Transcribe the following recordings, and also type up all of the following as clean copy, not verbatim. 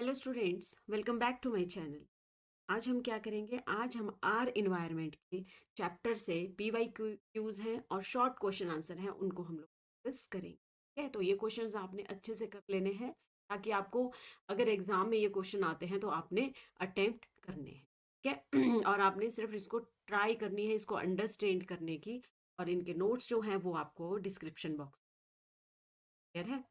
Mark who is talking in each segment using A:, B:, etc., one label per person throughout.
A: Hello students, welcome back to my channel. आज हम क्या करेंगे? आज हम आर इन्वायरमेंट के चैप्टर से पीवाई क्यूज हैं और शॉर्ट क्वेश्चन आंसर हैं, उनको हम लोग डिस्कस करेंगे। ठीक है, तो ये क्वेश्चंस आपने अच्छे से कर लेने हैं ताकि आपको अगर एग्जाम में ये क्वेश्चन आते हैं तो आपने अटेम्प्ट करने हैं। ठीक है और आपने सिर्फ इसको ट्राई करनी है, इसको अंडरस्टैंड करने की। और इनके नोट्स जो हैं वो आपको डिस्क्रिप्शन बॉक्स क्लियर है।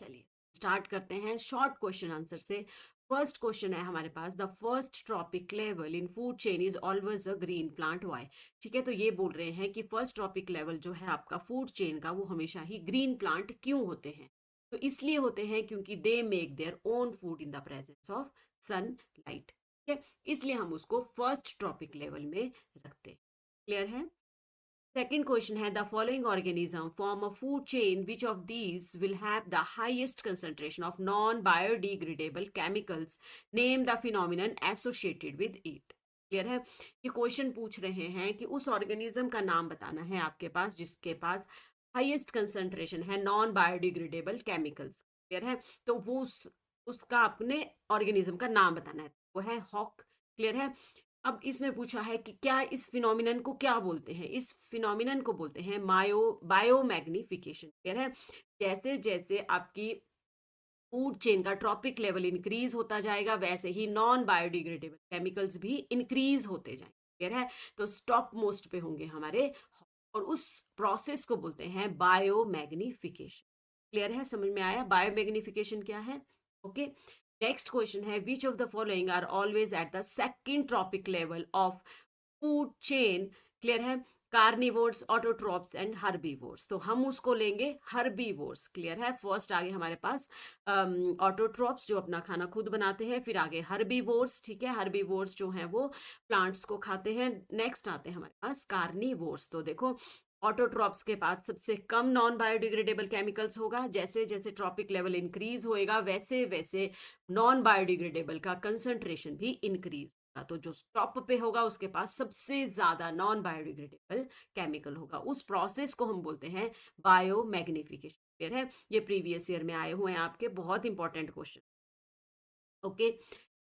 A: चलिए स्टार्ट करते हैं शॉर्ट क्वेश्चन आंसर से। फर्स्ट क्वेश्चन है हमारे पास, the first trophic level in food chain is always a green plant why. ठीक है, तो ये बोल रहे हैं कि फर्स्ट ट्रॉपिक लेवल जो है आपका फूड चेन का, वो हमेशा ही ग्रीन प्लांट क्यों होते हैं? तो इसलिए होते हैं क्योंकि they make their own food in the presence of sunlight. ठीक है, इसलिए हम उसको फर्स्ट ट्रॉपिक लेवल में रखते हैं। क्लियर है। Second question है, the following organism form a food chain. Which of these will have the highest concentration of non-biodegradable chemicals? Name the phenomenon associated with it. Clear है। ये question पूछ रहे हैं कि उस ऑर्गेनिज्म का नाम बताना है आपके पास जिसके पास हाईएस्ट कंसंट्रेशन है नॉन बायोडिग्रेडेबल केमिकल्स। क्लियर है, तो वो उसका अपने ऑर्गेनिज्म का नाम बताना है, वो है हॉक। क्लियर है। अब इसमें पूछा है कि क्या इस फिनोमिनन को क्या बोलते हैं? इस फिनोमिनन को बोलते हैं बायोमैग्निफिकेशन। क्लियर है। जैसे जैसे आपकी फूड चेन का ट्रॉपिक लेवल इंक्रीज होता जाएगा वैसे ही नॉन बायोडिग्रेडेबल केमिकल्स भी इंक्रीज होते जाएंगे। क्लियर है, तो स्टॉप मोस्ट पे होंगे हमारे, और उस प्रोसेस को बोलते हैं बायोमैग्निफिकेशन। क्लियर है, समझ में आया बायोमैग्निफिकेशन क्या है? ओके। नेक्स्ट क्वेश्चन है, which of the following are always at the second trophic level of food chain? Clear है। Carnivores, autotrophs and herbivores. तो हम उसको लेंगे हर्बीवोर्स। क्लियर है। फर्स्ट आगे हमारे पास ऑटोट्रॉप्स जो अपना खाना खुद बनाते हैं, फिर आगे हर्बीवोर्स। ठीक है, हर्बीवोर्स जो हैं वो प्लांट्स को खाते हैं। नेक्स्ट आते हैं हमारे पास कार्निवोर्स। तो देखो, ऑटोट्रॉप्स के पास सबसे कम नॉन बायोडिग्रेडेबल केमिकल्स होगा। जैसे जैसे ट्रॉपिक लेवल इंक्रीज होएगा वैसे वैसे नॉन बायोडिग्रेडेबल का कंसंट्रेशन भी इंक्रीज होगा। तो जो टॉप पे होगा उसके पास सबसे ज्यादा नॉन बायोडिग्रेडेबल केमिकल होगा। उस प्रोसेस को हम बोलते हैं बायोमैग्निफिकेशन। क्लियर है, ये प्रीवियस ईयर में आए हुए हैं आपके, बहुत important question. Okay.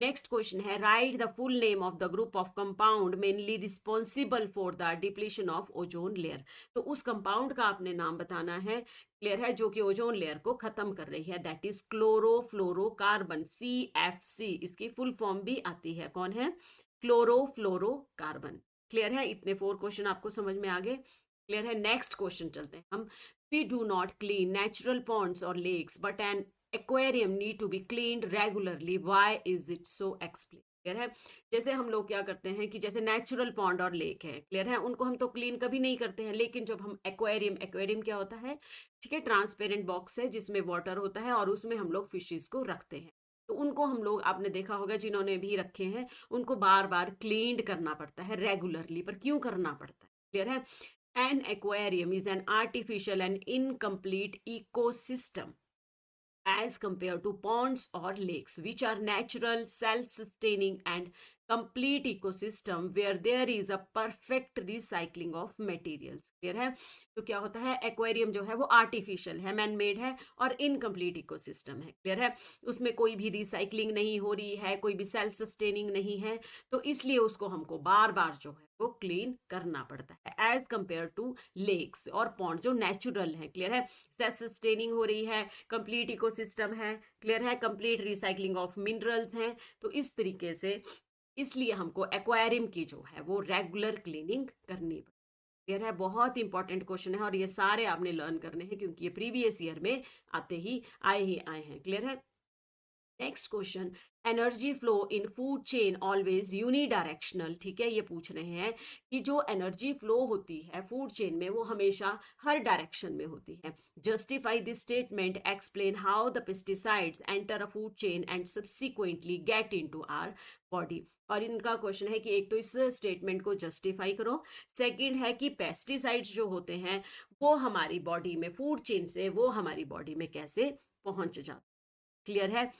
A: Next question है, write the full name of the group of compound mainly responsible for the depletion of ozone layer. तो उस कंपाउंड का आपने नाम बताना है। क्लियर है, जो कि ओजोन लेयर को खत्म कर रही है, दैट इज क्लोरोफ्लोरोकार्बन, CFC। इसकी फुल फॉर्म भी आती है, कौन है? क्लोरोफ्लोरोकार्बन। क्लियर है, इतने 4 क्वेश्चन आपको समझ में आ गए। क्लियर है। नेक्स्ट क्वेश्चन चलते हैं हम। We do not clean natural ponds और lakes but an aquarium need to be cleaned regularly, why is it so? explain। Clear है। जैसे हम लोग क्या करते हैं कि जैसे नेचुरल पॉन्ड और लेक है, क्लियर है, उनको हम तो क्लीन कभी नहीं करते हैं, लेकिन जब हम एक्वेरियम, एक्वेरियम क्या होता है? ठीक है, ट्रांसपेरेंट बॉक्स है जिसमें वाटर होता है और उसमें हम लोग फिशेस को रखते हैं। तो उनको हम लोग, आपने देखा होगा जिन्होंने भी रखे हैं, उनको बार बार क्लीन करना पड़ता है रेगुलरली। पर क्यों करना पड़ता है? क्लियर है। An aquarium is an artificial and incomplete ecosystem as compared to ponds or lakes, which are natural, self-sustaining and complete ecosystem where there is a perfect recycling of materials। Clear है। तो क्या होता है, aquarium जो है वो artificial है, man made है और इनकम्प्लीट इकोसिस्टम है। क्लियर है, उसमें कोई भी रिसाइकलिंग नहीं हो रही है, कोई भी सेल्फ सस्टेनिंग नहीं है, तो इसलिए उसको हमको बार बार जो है वो क्लीन करना पड़ता है, एज कंपेयर टू लेक्स और पॉन्ड जो नेचुरल है। क्लियर है, सेल्फ सस्टेनिंग हो रही है, कंप्लीट इकोसिस्टम है। क्लियर है, कंप्लीट रिसाइकलिंग ऑफ मिनरल्स हैं। तो इस तरीके से इसलिए हमको एक्वायरियम की जो है वो रेगुलर क्लीनिंग करनी पड़ती। क्लियर है, बहुत इंपॉर्टेंट क्वेश्चन है और ये सारे आपने लर्न करने हैं क्योंकि ये प्रीवियस ईयर में आए हैं। क्लियर है। Next question, energy flow in food chain always unidirectional. ठीक है, ये पूछ रहे हैं कि जो एनर्जी फ्लो होती है फूड चेन में वो हमेशा हर डायरेक्शन में होती है। Justify this statement, explain how the pesticides enter a food chain and subsequently get into our body. और इनका क्वेश्चन है कि एक तो इस स्टेटमेंट को जस्टिफाई करो, सेकंड है कि पेस्टिसाइड्स जो होते हैं वो हमारी बॉडी में, फूड चेन से वो हमारी बॉडी में कैसे पहुंच जाते। क्लियर है।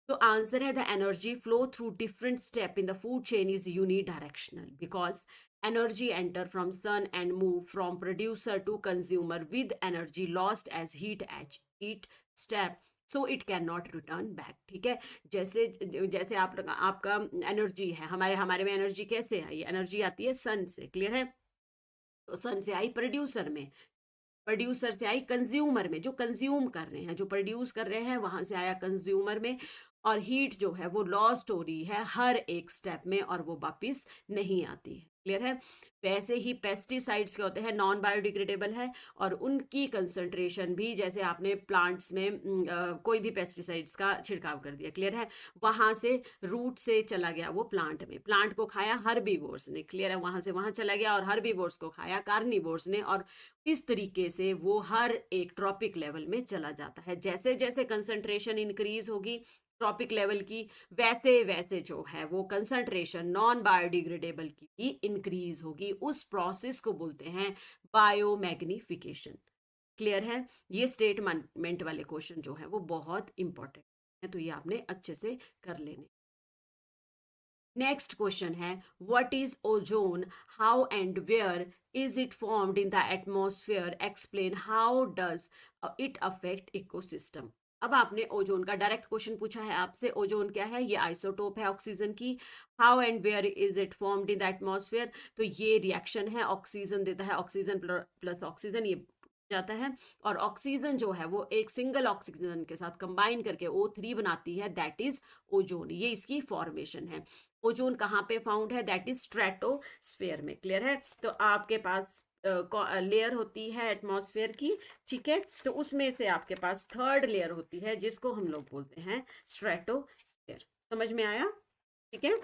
A: तो आंसर है, the energy flow through different step in the food chain is unidirectional because energy enter from sun and move from producer to consumer with energy lost as heat at each step. So it can not return back. ठीक है, जैसे जैसे आपका energy है, हमारे हमारे में energy कैसे आई, एनर्जी आती है सन से, क्लियर है। तो सन से आई प्रोड्यूसर में, प्रोड्यूसर से आई कंज्यूमर में, जो कंज्यूम कर रहे हैं, जो प्रोड्यूस कर रहे हैं, वहां से आया कंज्यूमर में। और हीट जो है वो लॉस्ट हो रही है हर एक स्टेप में और वो वापिस नहीं आती है, क्लियर है। वैसे ही पेस्टिसाइड्स क्या होते हैं, नॉन बायोडिग्रेडेबल है, और उनकी कंसंट्रेशन भी, जैसे आपने प्लांट्स में कोई भी पेस्टिसाइड्स का छिड़काव कर दिया, क्लियर है, वहां से रूट से चला गया वो प्लांट में, प्लांट को खाया हर्बीवोर्स ने, क्लियर है, वहां से वहां चला गया और हर्बीवोर्स को खाया कार्निवोर्स ने, और इस तरीके से वो हर एक ट्रॉपिक लेवल में चला जाता है। जैसे जैसे कंसंट्रेशन इंक्रीज होगी ट्रॉपिक लेवल की, वैसे वैसे जो है वो कंसंट्रेशन नॉन बायोडिग्रेडेबल की भी इंक्रीज होगी। उस प्रोसेस को बोलते हैं बायोमैग्निफिकेशन, क्लियर है। ये स्टेटमेंट वाले क्वेश्चन जो है वो बहुत इंपॉर्टेंट है, तो ये आपने अच्छे से कर लेने। नेक्स्ट क्वेश्चन है, what is ozone, how and where is it formed in the atmosphere, explain how does it affect ecosystem. अब आपने ओजोन का डायरेक्ट क्वेश्चन पूछा है आपसे, ओजोन क्या है, ये आइसोटोप है ऑक्सीजन की। How and where is it formed in the atmosphere, तो ये रिएक्शन है, ऑक्सीजन देता है, ऑक्सीजन प्लस ऑक्सीजन ये जाता है, और ऑक्सीजन जो है वो एक सिंगल ऑक्सीजन के साथ कंबाइन करके O3 बनाती है, दैट इज ओजोन। ये इसकी फॉर्मेशन है। ओजोन कहाँ पे फाउंड है, दैट इज स्ट्रेटोस्फेयर में, क्लियर है। तो आपके पास लेयर होती है एटमॉस्फेयर की, ठीक है, तो उसमें से आपके पास थर्ड लेयर होती है जिसको हम लोग बोलते हैं स्ट्रेटोस्फेयर। समझ में आया, ठीक है।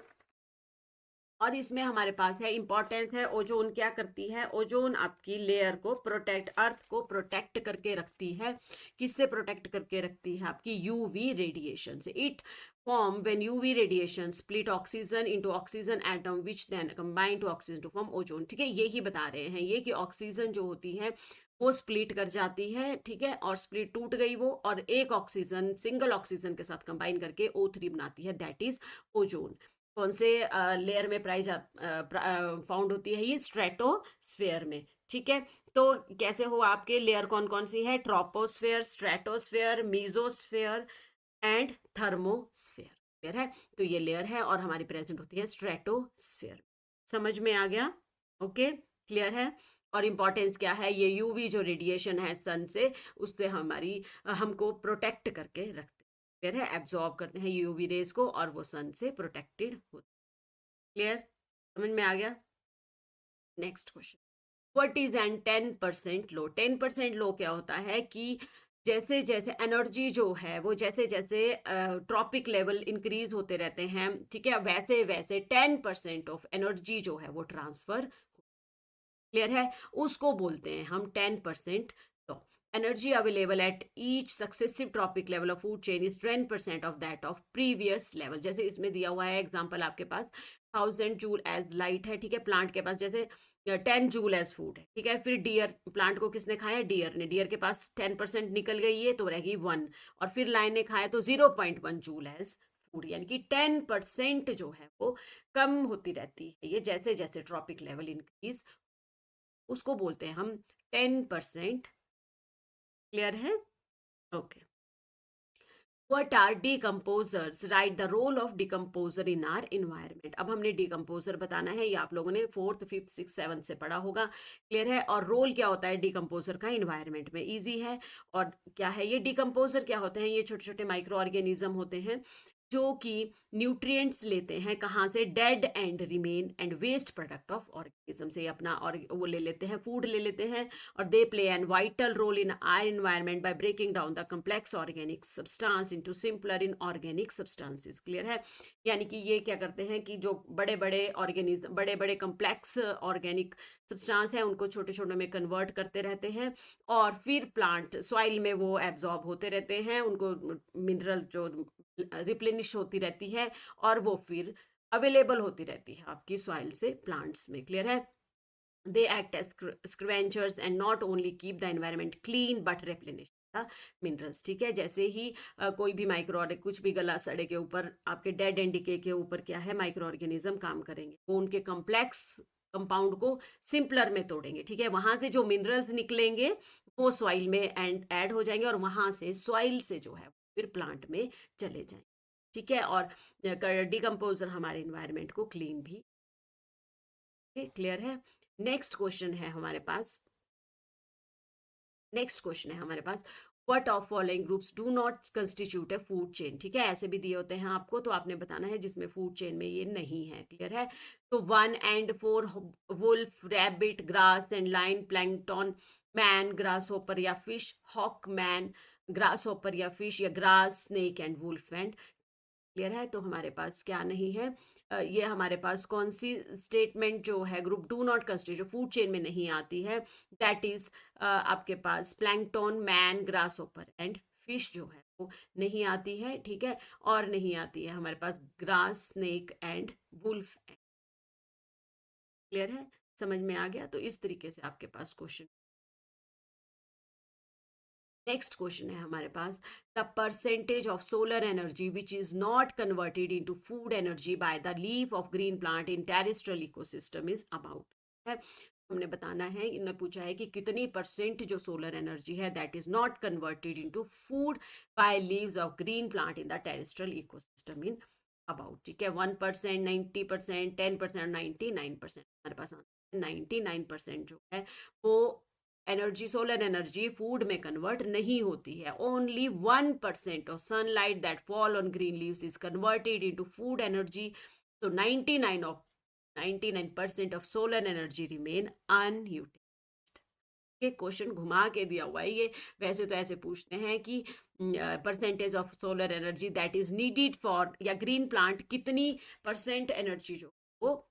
A: और इसमें हमारे पास है इंपॉर्टेंस है, ओजोन क्या करती है, ओजोन आपकी लेयर को प्रोटेक्ट, अर्थ को प्रोटेक्ट करके रखती है। किससे प्रोटेक्ट करके रखती है, आपकी यूवी रेडिएशन से। It form when UV radiation split oxygen into oxygen atom which then combine to oxygen to form ozone. ठीक है, यही बता रहे हैं ये कि ऑक्सीजन जो होती है वो स्प्लिट कर जाती है, ठीक है, और स्प्लिट टूट गई वो, और एक ऑक्सीजन सिंगल ऑक्सीजन के साथ कंबाइन करके O3 बनाती है, दैट इज ओजोन। कौन से लेयर में प्राइज फाउंड होती है, ये स्ट्रेटोस्फेयर में, ठीक है। तो कैसे हो आपके लेयर कौन कौन सी है, troposphere, stratosphere, mesosphere and thermosphere, clear है। तो ये लेयर है और हमारी प्रेजेंट होती है स्ट्रेटोस्फेयर। समझ में आ गया, ओके, क्लियर है। और इंपॉर्टेंस क्या है, ये यूवी जो रेडिएशन है सन से, उससे हमारी हमको प्रोटेक्ट करके रखते है, एब्जॉर्ब करते हैं यूवी रेज को, और वो सन से प्रोटेक्टेड होते। क्लियर, समझ में आ गया। Next question, what is an 10% लो। 10% लो क्या होता है कि जैसे जैसे एनर्जी जो है वो जैसे जैसे ट्रॉपिक लेवल इंक्रीज होते रहते हैं, ठीक है, वैसे वैसे 10% ऑफ एनर्जी जो है वो ट्रांसफर, क्लियर है, उसको बोलते हैं हम 10% law. Energy available at each successive tropic level of food chain is 10% of that of previous level. जैसे इसमें दिया हुआ है एग्जांपल, आपके पास 1000 जूल एज लाइट है, ठीक है, प्लांट के पास जैसे 10 जूल एज फूड है, ठीक है। फिर डियर, प्लांट को किसने खाया, डियर ने, डियर के पास 10% निकल गई है तो रहेगी 1, और फिर लाइन ने खाया तो 0.1 जूल एज फूड, यानी कि 10% जो है वो कम होती रहती है, ये जैसे जैसे ट्रॉपिक लेवल इंक्रीज, उसको बोलते हैं हम 10%, क्लियर है, okay. What are decomposers? Write the role of decomposer in our environment. अब हमने decomposer बताना है, ये आप लोगों ने 4th 5th 6th 7th से पढ़ा होगा, क्लियर है। और रोल क्या होता है decomposer का environment में, इजी है। और क्या है ये decomposer, क्या होते हैं, ये छोटे छोटे माइक्रो ऑर्गेनिज्म होते हैं जो कि न्यूट्रिएंट्स लेते हैं कहाँ से, dead and remain and waste product of organism से अपना, और वो ले लेते हैं, फूड ले लेते हैं, और they play an vital role in our environment by breaking down the complex organic substance into simpler inorganic substances, clear है। यानी कि ये क्या करते हैं कि जो बड़े बड़े ऑर्गेनिज्म, बड़े बड़े कम्प्लेक्स ऑर्गेनिक सब्सटेंस है उनको छोटे छोटे में कन्वर्ट करते रहते हैं, और फिर प्लांट सॉइल में वो एब्जॉर्ब होते रहते हैं, उनको मिनरल जो रिप्लेनिश होती रहती है, और वो फिर अवेलेबल होती रहती है आपकी सॉइल से प्लांट्स में, क्लियर है। They act as scavengers and not only keep the environment clean but replenish minerals, ठीक है। जैसे ही कोई भी माइक्रो, कुछ भी गला सड़े के ऊपर, आपके डेड एंड डिके के ऊपर क्या है, माइक्रो ऑर्गेनिज्म काम करेंगे, वो उनके कम्प्लेक्स कंपाउंड को सिंपलर में तोड़ेंगे, ठीक है। वहां से जो मिनरल्स निकलेंगे वो सॉइल में ऐड हो जाएंगे, और वहां से सॉइल से जो है फिर प्लांट में चले जाएं। ठीक है, और डिकम्पोजर हमारे इन्वायरमेंट को क्लीन भी। क्लियर है। नेक्स्ट क्वेश्चन है हमारे पास, what of following groups do not constitute a food chain. ठीक है, ऐसे भी दिए होते हैं आपको, तो आपने बताना है जिसमें फूड चेन में ये नहीं है। क्लियर है। तो 1 and 4, wolf, rabbit, grass and lion, plankton, man, grasshopper या fish, hawk, man, grasshopper या फिश, या grass, snake and wolf and. Clear है। तो हमारे पास क्या नहीं है, ये हमारे पास कौन सी स्टेटमेंट जो है ग्रुप डू नॉट कंस्टिट्यूट, जो फूड चेन में नहीं आती है, दैट इज आपके पास plankton, man, grasshopper and fish जो है वो नहीं आती है। ठीक है, और नहीं आती है हमारे पास grass, snake and wolf. Clear है, समझ में आ गया। तो इस तरीके से आपके पास क्वेश्चन। नेक्स्ट क्वेश्चन है हमारे पास, the percentage of solar energy which is not converted into food energy by the leaf of green plant in terrestrial ecosystem is about. है, हमने बताना है, इन्होंने पूछा है कि कितनी परसेंट जो सोलर एनर्जी है that is not converted into food by leaves of green plant in the terrestrial ecosystem in about. ठीक है, 1%, 90%, 10%, 99%। हमारे पास 99% जो है वो एनर्जी, सोलर एनर्जी फूड में कन्वर्ट नहीं होती है। Only 1% of sunlight that fall on green leaves is converted into food energy. तो 99% of solar energy remain unutilised. ये क्वेश्चन घुमा के दिया हुआ है ये। वैसे तो ऐसे पूछते हैं कि percentage of solar energy that is needed for, या ग्रीन प्लांट कितनी परसेंट एनर्जी जो वो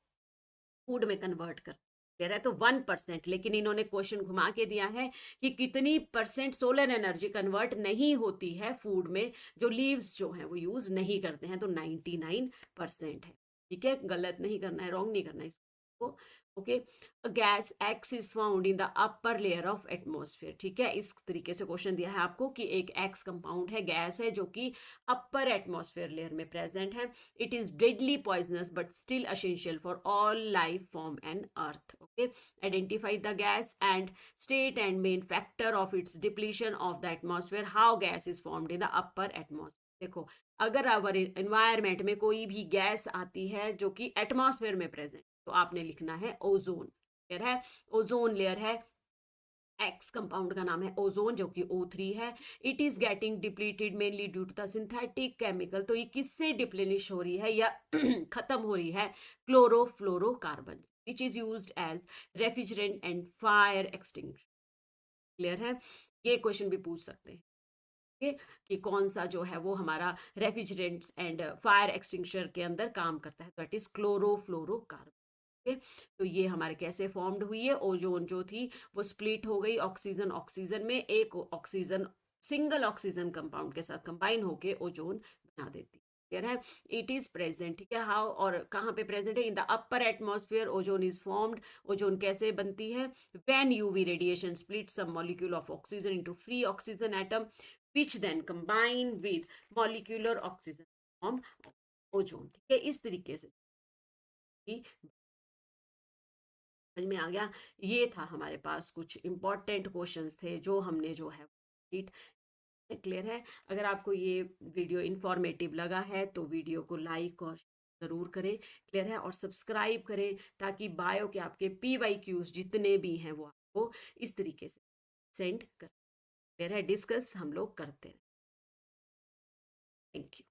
A: फूड में कन्वर्ट करते कह रहा है, तो 1%। लेकिन इन्होंने क्वेश्चन घुमा के दिया है कि कितनी परसेंट सोलर एनर्जी कन्वर्ट नहीं होती है फूड में, जो लीव्स जो है वो यूज नहीं करते हैं। तो 99% है। ठीक है, गलत नहीं करना है, रॉन्ग नहीं करना है इसको। Okay, gas x is found in the upper layer of atmosphere. ठीक है, इस तरीके से क्वेश्चन दिया है आपको कि एक एक्स कंपाउंड है, गैस है, जो कि अपर एटमोस्फेयर लेयर में प्रेजेंट है। It is deadly poisonous but still essential for all life form and earth. Okay, identify the gas and state and main factor of its depletion of the atmosphere. How gas is formed in the upper atmosphere. देखो, अगर अवर environment में कोई भी gas आती है जो कि atmosphere में प्रेजेंट, तो आपने लिखना है ओजोन लेयर है। ओजोन लेयर है, एक्स कंपाउंड का नाम है ओजोन, जो कि O3 है। It is getting depleted mainly due to the synthetic chemical. तो ये किससे डिप्लेनिश हो रही है या खत्म हो रही है? Chlorofluorocarbon, which is used as refrigerant and fire extinguisher. Clear है, ये क्वेश्चन भी पूछ सकते हैं कि कौन सा जो है वो हमारा रेफ्रिजरेंट्स एंड फायर एक्सटिंग्विशर के अंदर काम करता है। That is chlorofluorocarbon. तो ये हमारे कैसे फॉर्म्ड हुई है? ओजोन जो थी वो स्प्लिट हो गई, ऑक्सीजन ऑक्सीजन में, एक ऑक्सीजन सिंगल ऑक्सीजन कंपाउंड के साथ कंबाइन होके ओजोन बना देती। क्लियर है, इट इज प्रेजेंट। ठीक है, हाउ और कहाँ पे प्रेजेंट है? In the upper atmosphere ozone is formed. Ozone कैसे बनती है? When UV radiation split some molecule of oxygen into free oxygen atom which then combine with molecular oxygen form ozone. ठीक है, इस तरीके से समझ में आ गया। ये था हमारे पास कुछ इंपॉर्टेंट क्वेश्चंस थे जो हमने जो है क्लियर है। अगर आपको ये वीडियो इंफॉर्मेटिव लगा है तो वीडियो को लाइक और ज़रूर करें। क्लियर है, और सब्सक्राइब करें ताकि बायो के आपके PYQs जितने भी हैं वो आपको इस तरीके से सेंड कर। क्लियर है, डिस्कस हम लोग करते हैं। Thank you.